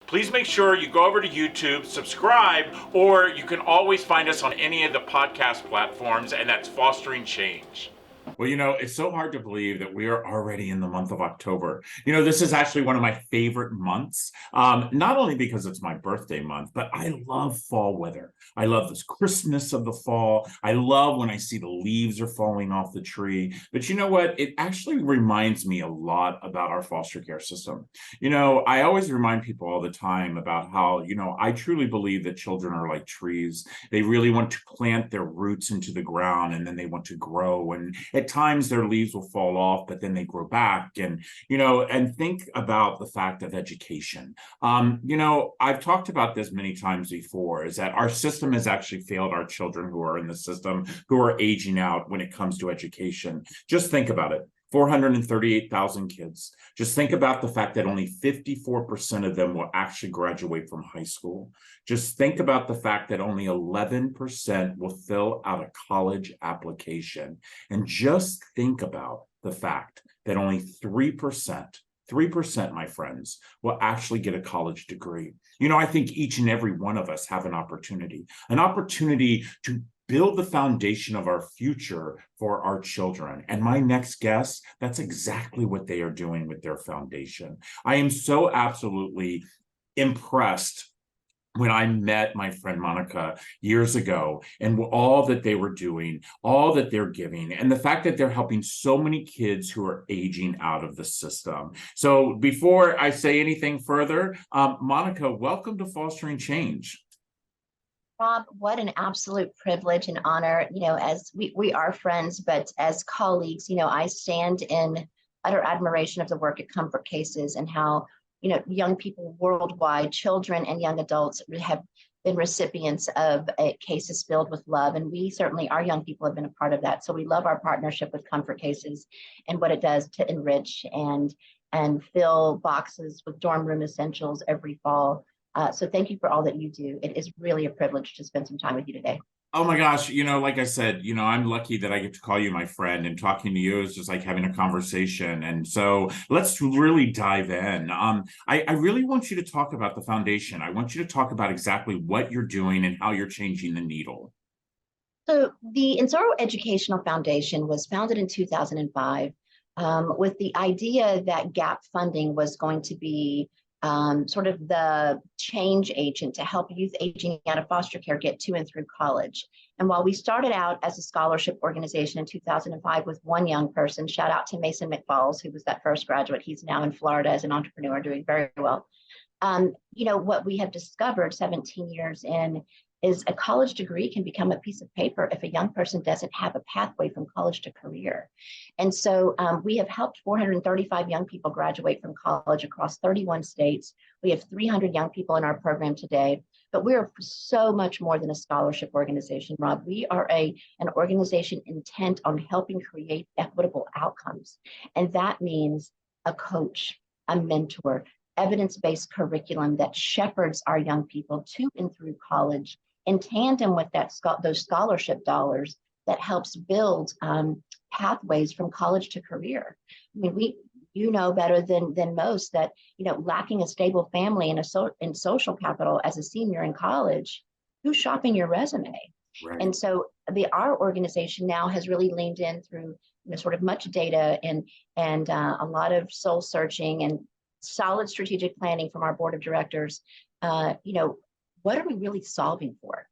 please make sure you go over to YouTube, subscribe, or you can always find us on any of the podcast platforms, and that's Fostering Change. Well, it's so hard to believe that we are already in the month of October. This is actually one of my favorite months, not only because it's my birthday month, but I love fall weather. I love this crispness of the fall. I love when I see the leaves are falling off the tree. But you know what? It actually reminds me a lot about our foster care system. I always remind people all the time about how, I truly believe that children are like trees. They really want to plant their roots into the ground, and then they want to grow. And at times their leaves will fall off, but then they grow back. And think about the fact of education. I've talked about this many times before, is that our system has actually failed our children who are in the system, who are aging out when it comes to education. Just think about it. 438,000 kids. Just think about the fact that only 54% of them will actually graduate from high school. Just think about the fact that only 11% will fill out a college application. And just think about the fact that only 3%, my friends, will actually get a college degree. I think each and every one of us have an opportunity to build the foundation of our future for our children. And my next guest, that's exactly what they are doing with their foundation. I am so absolutely impressed when I met my friend Monica years ago, and all that they were doing, all that they're giving, and the fact that they're helping so many kids who are aging out of the system. So before I say anything further, Monica, welcome to Fostering Change. Rob, what an absolute privilege and honor, as we are friends, but as colleagues, I stand in utter admiration of the work at Comfort Cases and how, young people worldwide, children and young adults have been recipients of cases filled with love. And we certainly, our young people have been a part of that. So we love our partnership with Comfort Cases and what it does to enrich and fill boxes with dorm room essentials every fall. So thank you for all that you do. It is really a privilege to spend some time with you today. Oh my gosh, like I said, I'm lucky that I get to call you my friend, and talking to you is just like having a conversation. And so let's really dive in. I really want you to talk about the foundation. I want you to talk about exactly what you're doing and how you're changing the needle. So the Nsoro Educational Foundation was founded in 2005 with the idea that gap funding was going to be sort of the change agent to help youth aging out of foster care get to and through college. And while we started out as a scholarship organization in 2005 with one young person, shout out to Mason McFalls, who was that first graduate. He's now in Florida as an entrepreneur doing very well. What we have discovered 17 years in is a college degree can become a piece of paper if a young person doesn't have a pathway from college to career. And so we have helped 435 young people graduate from college across 31 states. We have 300 young people in our program today, but we are so much more than a scholarship organization, Rob. We are an organization intent on helping create equitable outcomes. And that means a coach, a mentor, evidence-based curriculum that shepherds our young people to and through college, in tandem with those scholarship dollars that helps build pathways from college to career. I mean, you know better than most that lacking a stable family and social capital as a senior in college, who's shopping your resume? Right. And so our organization now has really leaned in through sort of much data and a lot of soul searching and solid strategic planning from our board of directors. What are we really solving for?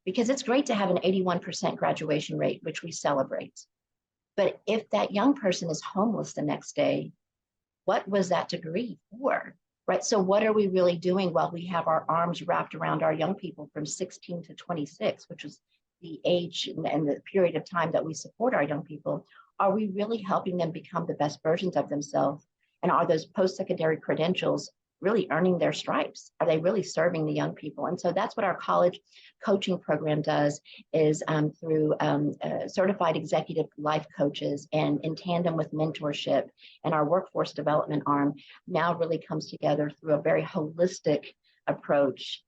Because it's great to have an 81% graduation rate, which we celebrate. But if that young person is homeless the next day, what was that degree for? Right? So what are we really doing while we have our arms wrapped around our young people from 16 to 26, which is the age and the period of time that we support our young people? Are we really helping them become the best versions of themselves? And are those post-secondary credentials really earning their stripes? Are they really serving the young people? And so that's what our college coaching program does, is through certified executive life coaches and in tandem with mentorship, and our workforce development arm now really comes together through a very holistic approach,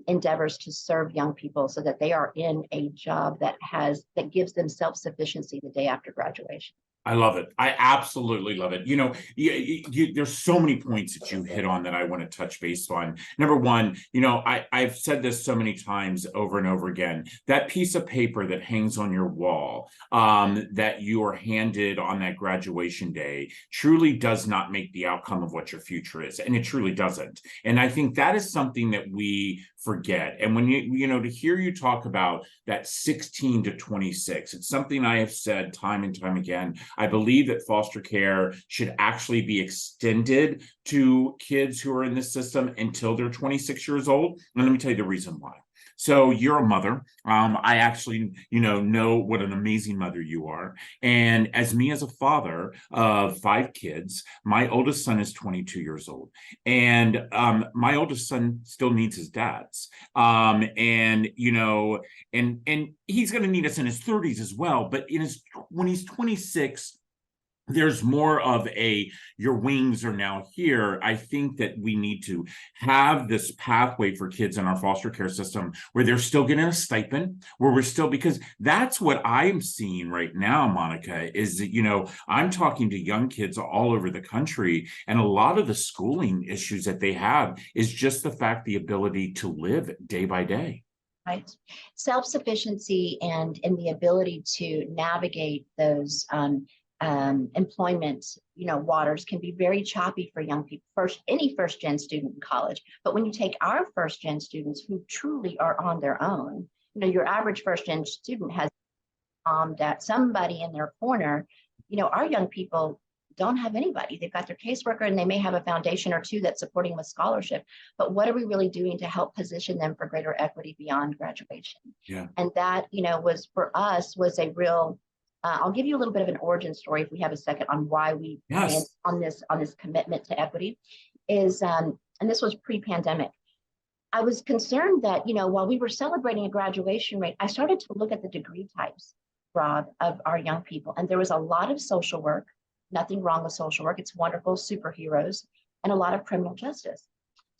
endeavors to serve young people so that they are in a job that gives them self-sufficiency the day after graduation. I love it. I absolutely love it. There's so many points that you hit on that I want to touch base on. Number one, I've said this so many times over and over again. That piece of paper that hangs on your wall, that you are handed on that graduation day, truly does not make the outcome of what your future is, and it truly doesn't. And I think that is something that we forget. And when to hear you talk about that 16 to 26, it's something I have said time and time again. I believe that foster care should actually be extended to kids who are in this system until they're 26 years old. And let me tell you the reason why. So you're a mother. I actually, know what an amazing mother you are. And as a father of 5 kids, my oldest son is 22 years old. And my oldest son still needs his dad's. And he's going to need us in his 30s as well. But when he's 26, there's more of your wings are now here. I think that we need to have this pathway for kids in our foster care system where they're still getting a stipend, where we're still, because that's what I'm seeing right now, Monica, is that, I'm talking to young kids all over the country, and a lot of the schooling issues that they have is just the ability to live day by day. Right. Self-sufficiency and the ability to navigate those employment, waters can be very choppy for young people. Any first-gen student in college, but when you take our first-gen students who truly are on their own, your average first-gen student has that somebody in their corner. Our young people don't have anybody. They've got their caseworker, and they may have a foundation or two that's supporting with scholarship. But what are we really doing to help position them for greater equity beyond graduation? Yeah. And that, was for us was a real. I'll give you a little bit of an origin story if we have a second on why we Yes. on this commitment to equity. And this was pre-pandemic. I was concerned that while we were celebrating a graduation rate, I started to look at the degree types, Rob, of our young people, and there was a lot of social work. Nothing wrong with social work; it's wonderful, superheroes, and a lot of criminal justice.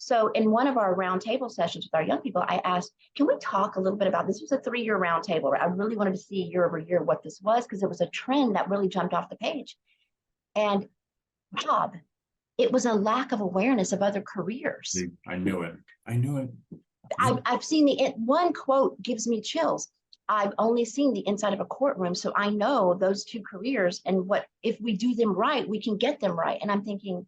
So in one of our roundtable sessions with our young people, I asked, can we talk a little bit about, this was a 3-year roundtable, right? I really wanted to see year over year what this was, because it was a trend that really jumped off the page. And Bob, it was a lack of awareness of other careers. I knew it. I've seen one quote gives me chills. I've only seen the inside of a courtroom, so I know those 2 careers, and what if we do them right, we can get them right. And I'm thinking,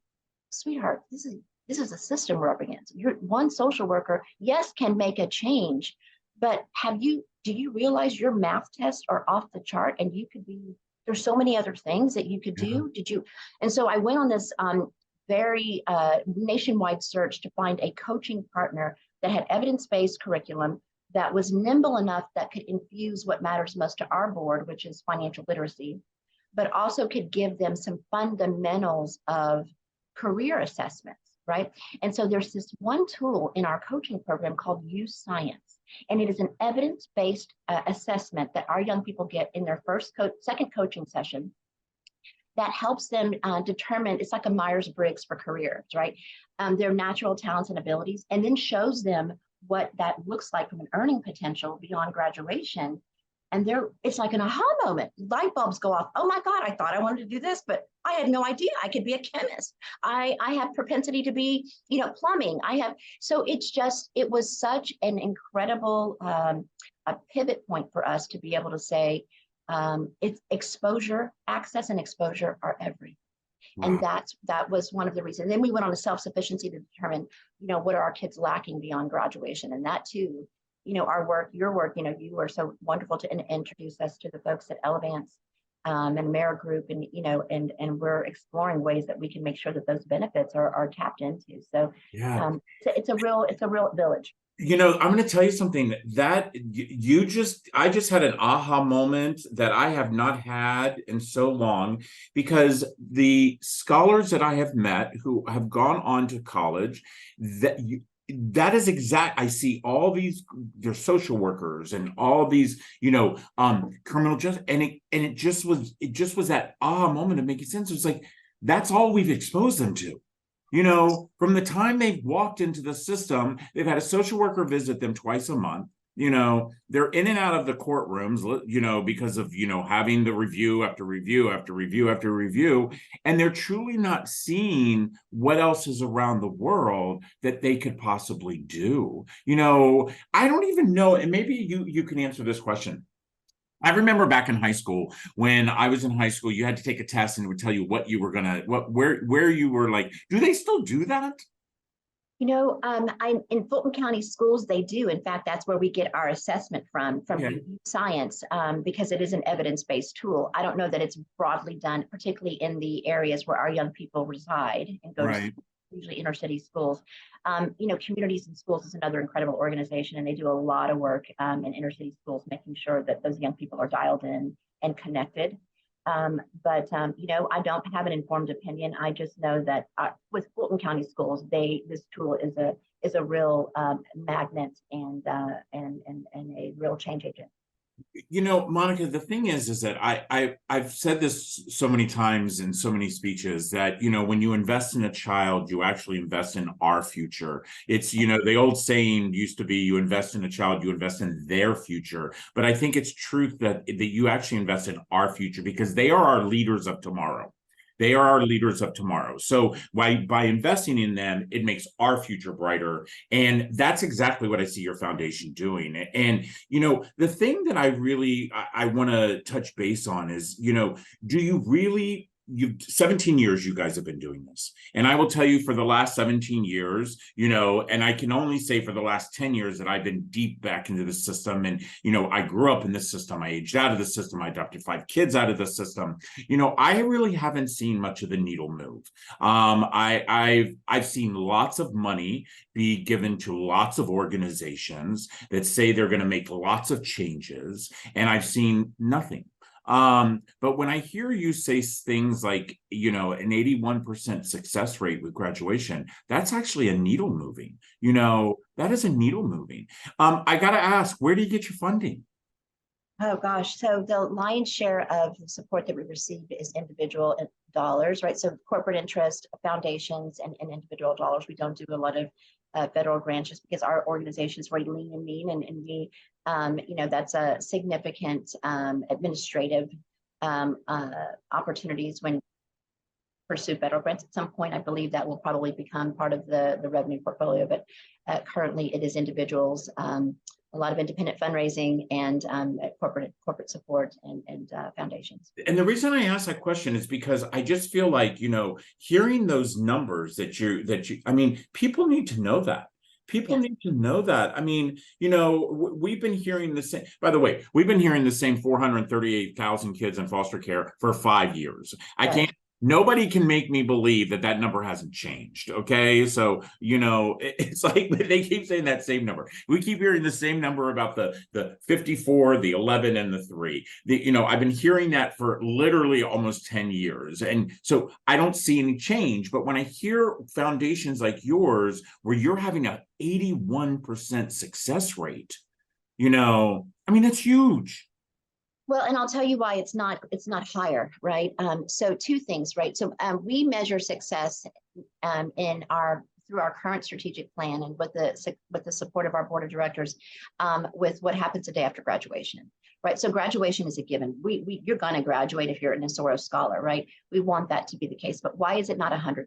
sweetheart, this is a system we're up against. One social worker, yes, can make a change, but do you realize your math tests are off the chart, and there's so many other things that you could do? And so I went on this very nationwide search to find a coaching partner that had evidence-based curriculum, that was nimble enough, that could infuse what matters most to our board, which is financial literacy, but also could give them some fundamentals of career assessments. Right. And so there's this one tool in our coaching program called Use Science. And it is an evidence-based assessment that our young people get in their second coaching session that helps them determine, it's like a Myers-Briggs for careers, right? Their natural talents and abilities, and then shows them what that looks like from an earning potential beyond graduation. And it's like an aha moment. Light bulbs go off. Oh my God, I thought I wanted to do this, but I had no idea I could be a chemist. I have propensity to be, plumbing. So it was such an incredible a pivot point for us to be able to say, it's exposure, access and exposure are everything. Wow. And that was one of the reasons. Then we went on to self-sufficiency to determine, what are our kids lacking beyond graduation? And that too, our work, your work, you were so wonderful to introduce us to the folks at Elevance and AmeriGroup, and and we're exploring ways that we can make sure that those benefits are tapped into. So yeah, it's a real village. I'm going to tell you something that I just had an aha moment that I have not had in so long, because the scholars that I have met who have gone on to college, that is exact. I see all these, they're social workers and all these, criminal justice, and it just was that aha moment of making sense. It's like, that's all we've exposed them to. From the time they've walked into the system, they've had a social worker visit them twice a month. They're in and out of the courtrooms, because of, having the review after review after review after review. And they're truly not seeing what else is around the world that they could possibly do. I don't even know. And maybe you can answer this question. I remember back in high school, when I was in high school, you had to take a test and it would tell you what you were gonna, where you were like. Do they still do that? In Fulton County schools, they do. In fact, that's where we get our assessment from Okay. science, because it is an evidence-based tool. I don't know that it's broadly done, particularly in the areas where our young people reside and go to Right. school, usually inner city schools. Communities and Schools is another incredible organization, and they do a lot of work in inner city schools, making sure that those young people are dialed in and connected. I don't have an informed opinion. I just know that with Fulton County schools, this tool is a real magnet and a real change agent. Monica, the thing is that I've said this so many times in so many speeches that, when you invest in a child, you actually invest in our future. It's, the old saying used to be, you invest in a child, you invest in their future. But I think it's truth that you actually invest in our future, because they are our leaders of tomorrow. They are our leaders of tomorrow. So by investing in them, it makes our future brighter. And that's exactly what I see your foundation doing. And, the thing that I want to touch base on is, do you really, 17 years you guys have been doing this, and I will tell you, for the last 17 years, and I can only say for the last 10 years that I've been deep back into the system. And I grew up in this system, I aged out of the system, I adopted 5 kids out of the system. I really haven't seen much of the needle move. I've seen lots of money be given to lots of organizations that say they're going to make lots of changes, and I've seen nothing. But when I hear you say things like, an 81% success rate with graduation, that's actually a needle moving. That is a needle moving. I got to ask, where do you get your funding? Oh gosh, so the lion's share of the support that we receive is individual dollars, right? So corporate interest, foundations, and individual dollars. We don't do a lot of federal grants, just because our organization is very lean and mean, and we, that's a significant administrative opportunities when pursue federal grants. At some point, I believe that will probably become part of the revenue portfolio, but currently it is individuals, a lot of independent fundraising, and corporate support and foundations. And the reason I ask that question is because I just feel like, hearing those numbers I mean, people need to know that. People Yes. need to know that. I mean, we've been hearing the same, by the way, we've been hearing the same 438,000 kids in foster care for 5 years. Nobody can make me believe that number hasn't changed. Okay. So, it's like they keep saying that same number. We keep hearing the same number about the 54, the 11, and the 3. I've been hearing that for literally almost 10 years. And so I don't see any change. But when I hear foundations like yours, where you're having an 81% success rate, I mean, that's huge. Well, and I'll tell you why it's not higher, right? So 2 things, right? So we measure success through our current strategic plan, and with the support of our board of directors, with what happens the day after graduation, right? So graduation is a given. You're going to graduate if you're an Nsoro scholar, right? We want that to be the case, but why is it not 100%?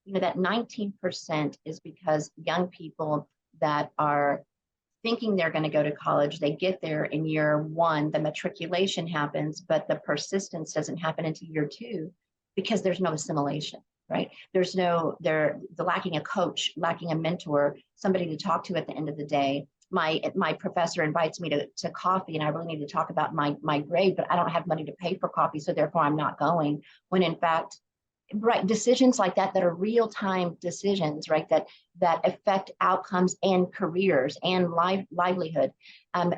That 19% is because young people that are thinking they're going to go to college, they get there in year 1, the matriculation happens, but the persistence doesn't happen into year 2, because there's no assimilation, right? They're lacking a coach, lacking a mentor, somebody to talk to at the end of the day. My professor invites me to coffee, and I really need to talk about my grade, but I don't have money to pay for coffee, so therefore I'm not going. When in fact, right, decisions like that are real-time decisions, right, that affect outcomes and careers and livelihood.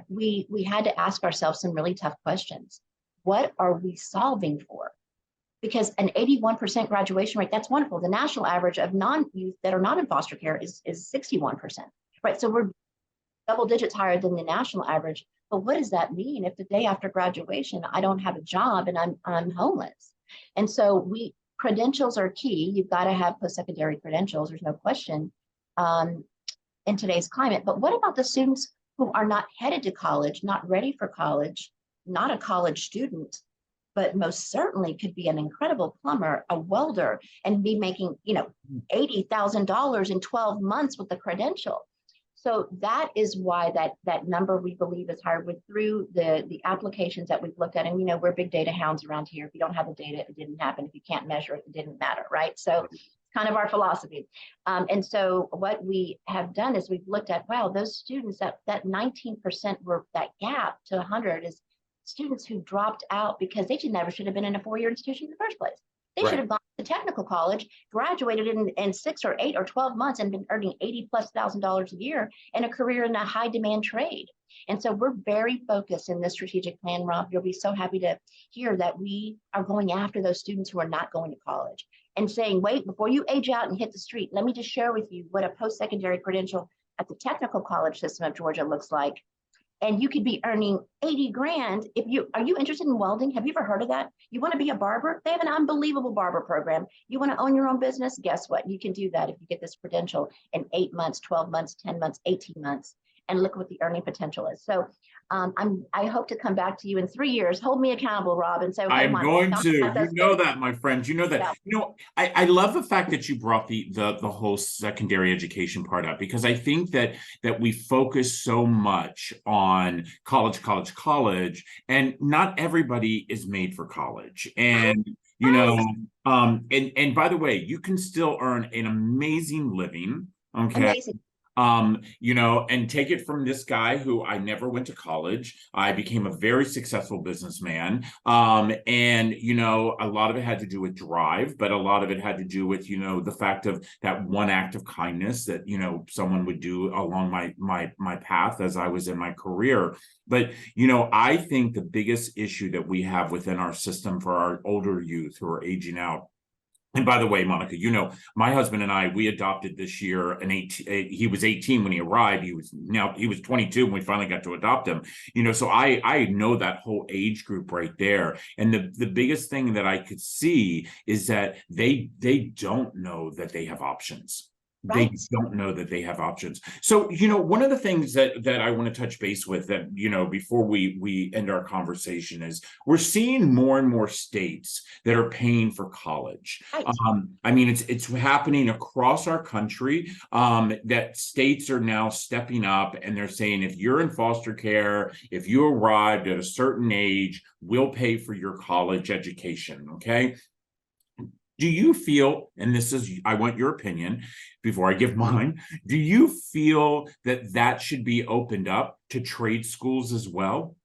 We had to ask ourselves some really tough questions. What are we solving for? Because an 81% graduation rate, that's wonderful. The national average of non-youth that are not in foster care is 61%, right? So we're double digits higher than the national average. But what does that mean if the day after graduation I don't have a job and I'm homeless? And so credentials are key. You've got to have post-secondary credentials. There's no question in today's climate. But what about the students who are not headed to college, not ready for college, not a college student, but most certainly could be an incredible plumber, a welder, and be making, $80,000 in 12 months with the credential. So that is why that number we believe is higher with through the applications that we've looked at. And we're big data hounds around here. If you don't have the data, it didn't happen. If you can't measure it, it didn't matter, right? So kind of our philosophy. And so what we have done is we've looked at, wow, those students, that 19% were that gap to 100 is students who dropped out because they never should have been in a four-year institution in the first place. They should have gone to technical college, graduated in 6 or 8 or 12 months and been earning $80,000+ a year and a career in a high demand trade. And so we're very focused in this strategic plan, Rob. You'll be so happy to hear that we are going after those students who are not going to college and saying, wait, before you age out and hit the street, let me just share with you what a post-secondary credential at the technical college system of Georgia looks like. And you could be earning 80 grand. Are you interested in welding? Have you ever heard of that? You want to be a barber? They have an unbelievable barber program. You want to own your own business? Guess what? You can do that if you get this credential in 8 months, 12 months, 10 months, 18 months, and look what the earning potential is. So I hope to come back to you in 3 years. Hold me accountable, Rob, and say, okay, I'm going to. You know that, my friends. You know that. Yeah. I love the fact that you brought the whole secondary education part up, because I think that we focus so much on college, and not everybody is made for college. And and by the way, you can still earn an amazing living. Okay. Amazing. And take it from this guy who I never went to college. I became a very successful businessman. And a lot of it had to do with drive, but a lot of it had to do with, the fact of that one act of kindness that, someone would do along my path as I was in my career. But, I think the biggest issue that we have within our system for our older youth who are aging out. And by the way, Monica, my husband and I, we adopted this year he was 18 when he arrived. He was 22 when we finally got to adopt him. So I know that whole age group right there. And the biggest thing that I could see is that they don't know that they have options. They don't know that they have options. So, one of the things that I want to touch base with that, before we end our conversation is we're seeing more and more states that are paying for college. Right. It's happening across our country, that states are now stepping up and they're saying, if you're in foster care, if you arrived at a certain age, we'll pay for your college education. Okay. Do you feel, and I want your opinion before I give mine, do you feel that should be opened up to trade schools as well?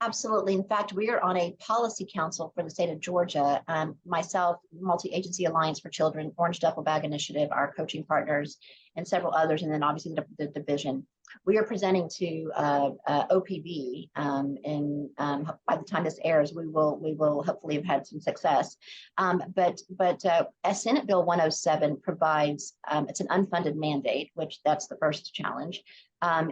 Absolutely. In fact, we are on a policy council for the state of Georgia. Myself, Multi-Agency Alliance for Children, Orange Duffel Bag Initiative, our coaching partners, and several others, and then obviously the division. We are presenting to OPB, and by the time this airs, we will hopefully have had some success. But as Senate Bill 107 provides, it's an unfunded mandate, which that's the first challenge.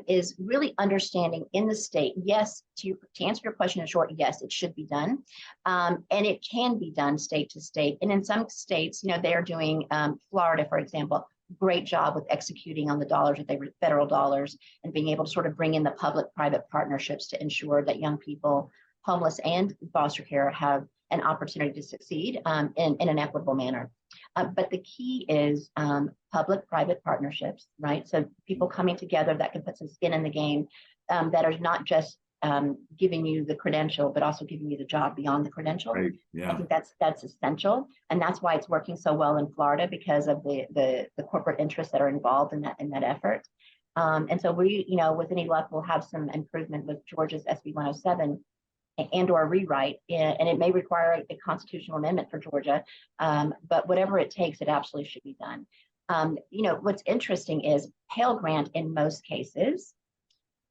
Is really understanding in the state, yes, to answer your question in short, yes, it should be done. And it can be done state to state. And in some states, they are doing, Florida, for example, great job with executing on the dollars that they were federal dollars and being able to sort of bring in the public-private partnerships to ensure that young people, homeless and foster care, have an opportunity to succeed in an equitable manner. But the key is public-private partnerships, right? So people coming together that can put some skin in the game, that are not just giving you the credential, but also giving you the job beyond the credential. Right. Yeah. I think that's essential, and that's why it's working so well in Florida, because of the corporate interests that are involved in that effort. And so we, with any luck, we'll have some improvement with Georgia's SB 107 and or a rewrite, and it may require a constitutional amendment for Georgia, but whatever it takes, it absolutely should be done. What's interesting is Pell Grant in most cases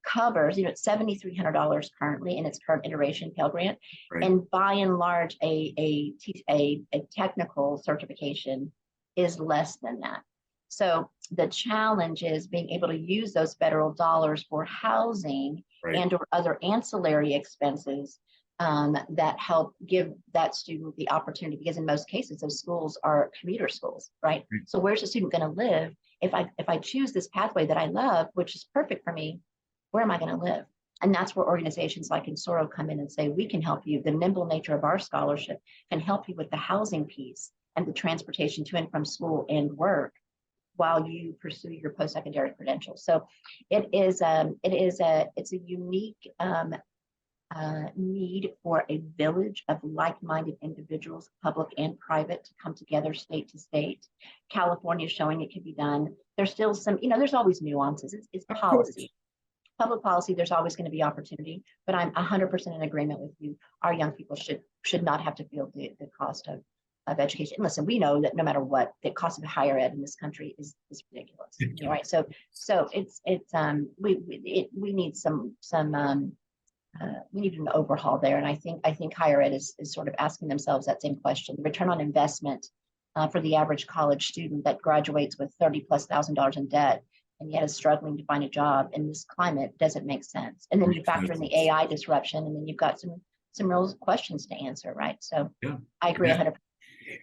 covers, it's $7,300 currently in its current iteration, Pell Grant, Right. And by and large, a technical certification is less than that. So the challenge is being able to use those federal dollars for housing, right, and or other ancillary expenses that help give that student the opportunity, because in most cases, those schools are commuter schools, right? Mm-hmm. So where's the student going to live? If I choose this pathway that I love, which is perfect for me, where am I going to live? And that's where organizations like Nsoro come in and say, we can help you. The nimble nature of our scholarship can help you with the housing piece and the transportation to and from school and work while you pursue your post-secondary credentials. So it's a unique need for a village of like-minded individuals, public and private, to come together state to state. California is showing it can be done. There's still some, there's always nuances. It's policy. Public policy, there's always going to be opportunity, but I'm 100% in agreement with you. Our young people should not have to feel the cost of education. And listen, we know that no matter what, the cost of higher ed in this country is ridiculous. Right? So we need we need an overhaul there. And I think higher ed is sort of asking themselves that same question. The return on investment for the average college student that graduates with $30,000+ in debt and yet is struggling to find a job in this climate doesn't make sense. And then you factor in the AI disruption, and then you've got some real questions to answer, right? So yeah. I agree 100%.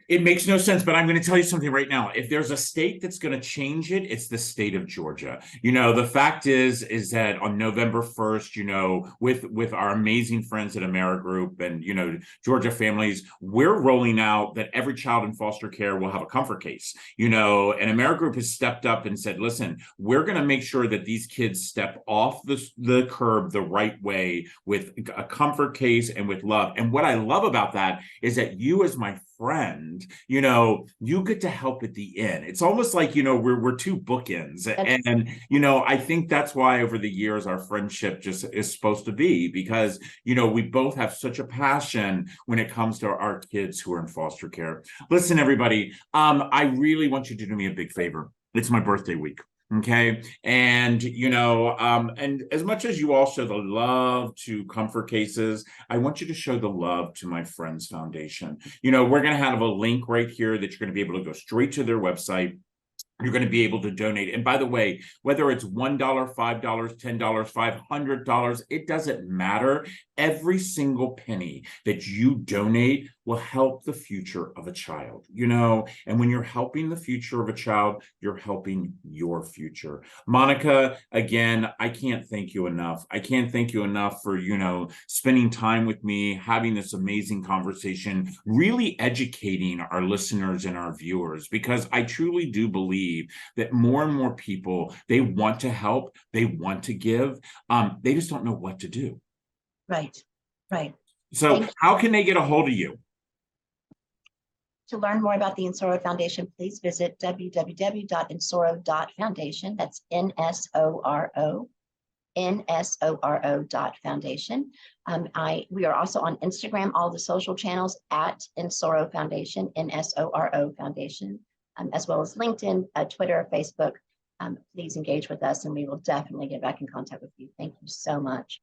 It makes no sense, but I'm going to tell you something right now. If there's a state that's going to change it, it's the state of Georgia. The fact is that on November 1st, with our amazing friends at AmeriGroup and, Georgia Families, we're rolling out that every child in foster care will have a comfort case, and AmeriGroup has stepped up and said, listen, we're going to make sure that these kids step off the curb the right way with a comfort case and with love. And what I love about that is that you, as my friend, you get to help at the end. It's almost like, we're two bookends. And, I think that's why over the years, our friendship just is supposed to be, because, we both have such a passion when it comes to our kids who are in foster care. Listen, everybody, I really want you to do me a big favor. It's my birthday week. Okay. And, and as much as you all show the love to comfort cases, I want you to show the love to my Friends Foundation. We're going to have a link right here that you're going to be able to go straight to their website. You're going to be able to donate. And by the way, whether it's $1, $5, $10, $500, it doesn't matter. Every single penny that you donate will help the future of a child, and when you're helping the future of a child, you're helping your future. Monica, again, I can't thank you enough. I can't thank you enough for, spending time with me, having this amazing conversation, really educating our listeners and our viewers, because I truly do believe that more and more people, they want to help, they want to give, they just don't know what to do. Right. So how can they get a hold of you? To learn more about the Nsoro Foundation, please visit www.nsoro.foundation. That's Nsoro.foundation. We are also on Instagram, all the social channels at Nsoro Foundation, Nsoro Foundation, as well as LinkedIn, Twitter, Facebook. Please engage with us and we will definitely get back in contact with you. Thank you so much.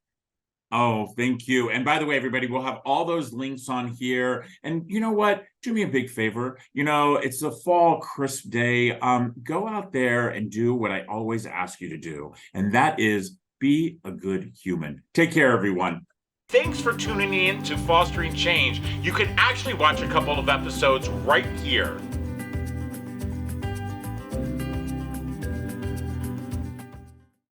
Oh, thank you. And by the way, everybody, we'll have all those links on here. And you know what? Do me a big favor. It's a fall crisp day. Go out there and do what I always ask you to do. And that is be a good human. Take care, everyone. Thanks for tuning in to Fostering Change. You can actually watch a couple of episodes right here